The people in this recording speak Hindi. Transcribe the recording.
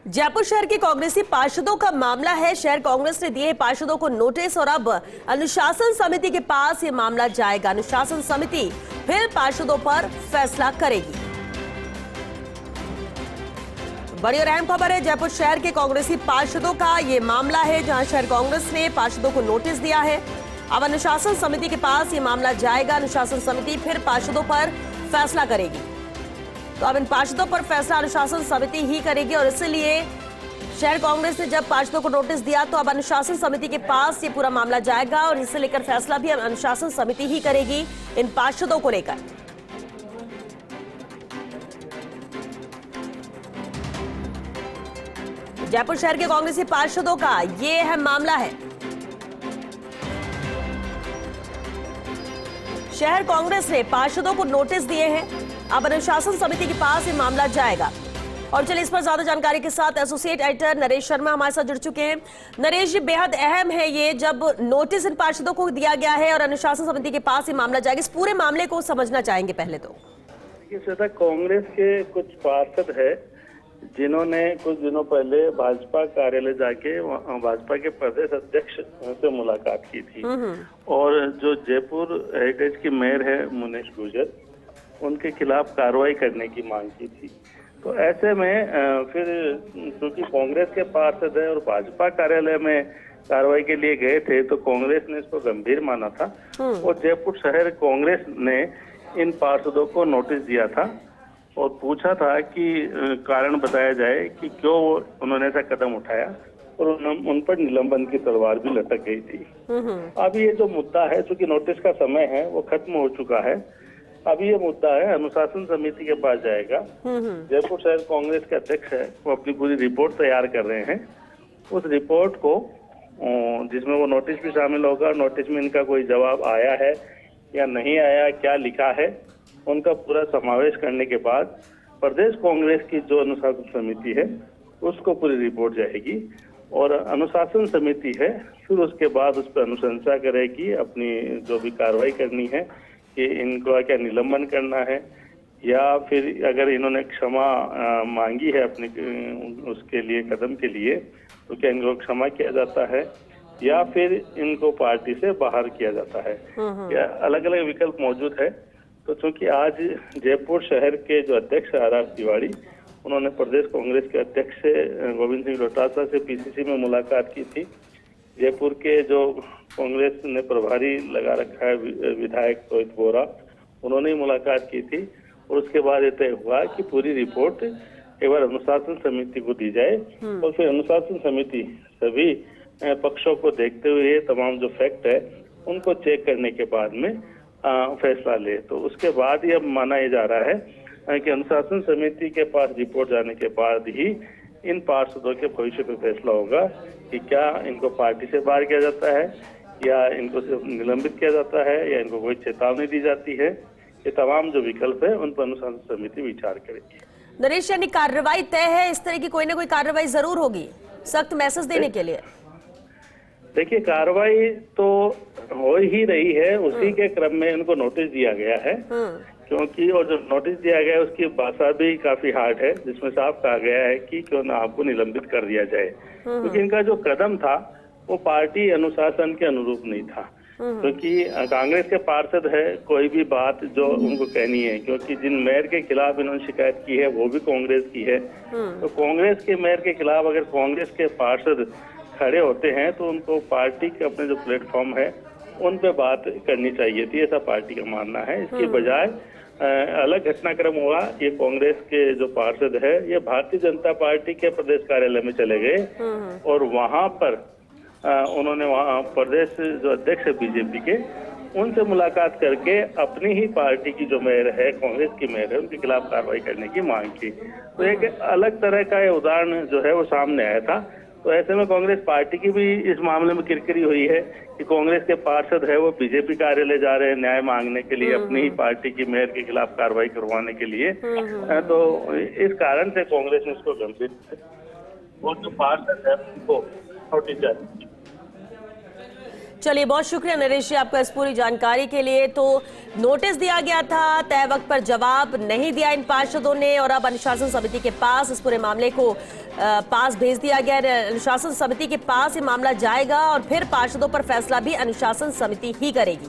जयपुर शहर के कांग्रेसी पार्षदों का मामला है। शहर कांग्रेस ने दिए पार्षदों को नोटिस और अब अनुशासन समिति के पास ये मामला जाएगा। अनुशासन समिति फिर पार्षदों पर फैसला करेगी। बड़ी और अहम खबर है, जयपुर शहर के कांग्रेसी पार्षदों का ये मामला है, जहां शहर कांग्रेस ने पार्षदों को नोटिस दिया है। अब अनुशासन समिति के पास ये मामला जाएगा। अनुशासन समिति फिर पार्षदों पर फैसला करेगी। तो अब इन पार्षदों पर फैसला अनुशासन समिति ही करेगी और इसलिए शहर कांग्रेस ने जब पार्षदों को नोटिस दिया तो अब अनुशासन समिति के पास ये पूरा मामला जाएगा और इसे लेकर फैसला भी अनुशासन समिति ही करेगी इन पार्षदों को लेकर। जयपुर शहर के कांग्रेसी पार्षदों का ये अहम मामला है। शहर कांग्रेस ने पार्षदों को नोटिस दिए हैं। अब अनुशासन समिति के पास ये मामला जाएगा। और चलिए इस पर ज्यादा जानकारी के साथ एसोसिएट एडिटर नरेश शर्मा हमारे साथ जुड़ चुके हैं। नरेश जी, बेहद अहम है ये, जब नोटिस इन पार्षदों को दिया गया है और अनुशासन समिति के पास ये मामला जाएगा, इस पूरे मामले को समझना चाहेंगे पहले तो। देखिए, कांग्रेस के कुछ पार्षद है जिन्होंने कुछ दिनों पहले भाजपा कार्यालय जाके भाजपा के प्रदेश अध्यक्ष से मुलाकात की थी और जो जयपुर हेरिटेज की मेयर है मुनीश गुर्जर, उनके खिलाफ कार्रवाई करने की मांग की थी। तो ऐसे में फिर क्योंकि कांग्रेस के पार्षद है और भाजपा कार्यालय में कार्रवाई के लिए गए थे, तो कांग्रेस ने इसको गंभीर माना था और जयपुर शहर कांग्रेस ने इन पार्षदों को नोटिस दिया था और पूछा था कि कारण बताया जाए कि क्यों उन्होंने ऐसा कदम उठाया और उन पर निलंबन की तलवार भी लटक गई थी। अब ये जो मुद्दा है, चूंकि नोटिस का समय है वो खत्म हो चुका है, अभी ये मुद्दा है अनुशासन समिति के पास जाएगा। जयपुर शहर कांग्रेस के अध्यक्ष है, वो अपनी पूरी रिपोर्ट तैयार कर रहे हैं। उस रिपोर्ट को जिसमें वो नोटिस भी शामिल होगा, नोटिस में इनका कोई जवाब आया है या नहीं आया, क्या लिखा है, उनका पूरा समावेश करने के बाद प्रदेश कांग्रेस की जो अनुशासन समिति है उसको पूरी रिपोर्ट जाएगी और अनुशासन समिति है फिर उसके बाद उस पर अनुशंसा करेगी, अपनी जो भी कार्रवाई करनी है कि इनको क्या निलंबन करना है या फिर अगर इन्होंने क्षमा मांगी है अपने उसके लिए कदम के लिए तो क्या इनको क्षमा किया जाता है या फिर इनको पार्टी से बाहर किया जाता है। या अलग अलग विकल्प मौजूद है। तो चूंकि आज जयपुर शहर के जो अध्यक्ष आर तिवारी, उन्होंने प्रदेश कांग्रेस के अध्यक्ष से गोविंद सिंह डोटासरा से पीसीसी में मुलाकात की थी। जयपुर के जो कांग्रेस ने प्रभारी लगा रखा है विधायक रोहित बोरा, उन्होंने ही मुलाकात की थी और उसके बाद ये तय हुआ कि पूरी रिपोर्ट एक बार अनुशासन समिति को दी जाए और फिर अनुशासन समिति सभी पक्षों को देखते हुए तमाम जो फैक्ट है उनको चेक करने के बाद में फैसला ले। तो उसके बाद ही अब माना जा रहा है कि अनुशासन समिति के पास रिपोर्ट जाने के बाद ही इन पार्षदों के भविष्य पे फैसला होगा कि क्या इनको पार्टी से बाहर किया जाता है या इनको सिर्फ निलंबित किया जाता है या इनको कोई चेतावनी दी जाती है। ये तमाम जो विकल्प है उन पर अनुशासन समिति विचार करेगी। नरेश, यानी कार्रवाई तय है, इस तरह की कोई ना कोई कार्रवाई जरूर होगी सख्त मैसेज देने के लिए। देखिए, कार्रवाई तो हो ही रही है, उसी के क्रम में इनको नोटिस दिया गया है क्योंकि और जो नोटिस दिया गया है उसकी भाषा भी काफी हार्ड है, जिसमें साफ कहा गया है कि क्यों ना आपको निलंबित कर दिया जाए क्योंकि इनका जो कदम था वो पार्टी अनुशासन के अनुरूप नहीं था। क्योंकि कांग्रेस के पार्षद है, कोई भी बात जो उनको कहनी है, क्योंकि जिन मेयर के खिलाफ इन्होंने शिकायत की है वो भी कांग्रेस की है, तो कांग्रेस के मेयर के खिलाफ अगर कांग्रेस के पार्षद खड़े होते हैं तो उनको पार्टी के अपने जो प्लेटफॉर्म है उन पे बात करनी चाहिए थी, ऐसा पार्टी का मानना है। इसके बजाय अलग घटनाक्रम हुआ। ये कांग्रेस के जो पार्षद है ये भारतीय जनता पार्टी के प्रदेश कार्यालय में चले गए और वहां पर उन्होंने वहां प्रदेश जो अध्यक्ष है बीजेपी के, उनसे मुलाकात करके अपनी ही पार्टी की जो मेयर है, कांग्रेस की मेयर है, उनके खिलाफ कार्रवाई करने की मांग की। तो एक अलग तरह का ये उदाहरण जो है वो सामने आया था। तो ऐसे में कांग्रेस पार्टी की भी इस मामले में किरकिरी हुई है कि कांग्रेस के पार्षद है वो बीजेपी कार्यालय जा रहे हैं न्याय मांगने के लिए, अपनी ही पार्टी की मेयर के खिलाफ कार्रवाई करवाने के लिए। तो इस कारण से कांग्रेस ने इसको गंभीर वो जो पार्षद है उनको नोटिस जारी। चलिए, बहुत शुक्रिया नरेश जी आपका इस पूरी जानकारी के लिए। तो नोटिस दिया गया था, तय वक्त पर जवाब नहीं दिया इन पार्षदों ने और अब अनुशासन समिति के पास इस पूरे मामले को पास भेज दिया गया है। अनुशासन समिति के पास ये मामला जाएगा और फिर पार्षदों पर फैसला भी अनुशासन समिति ही करेगी।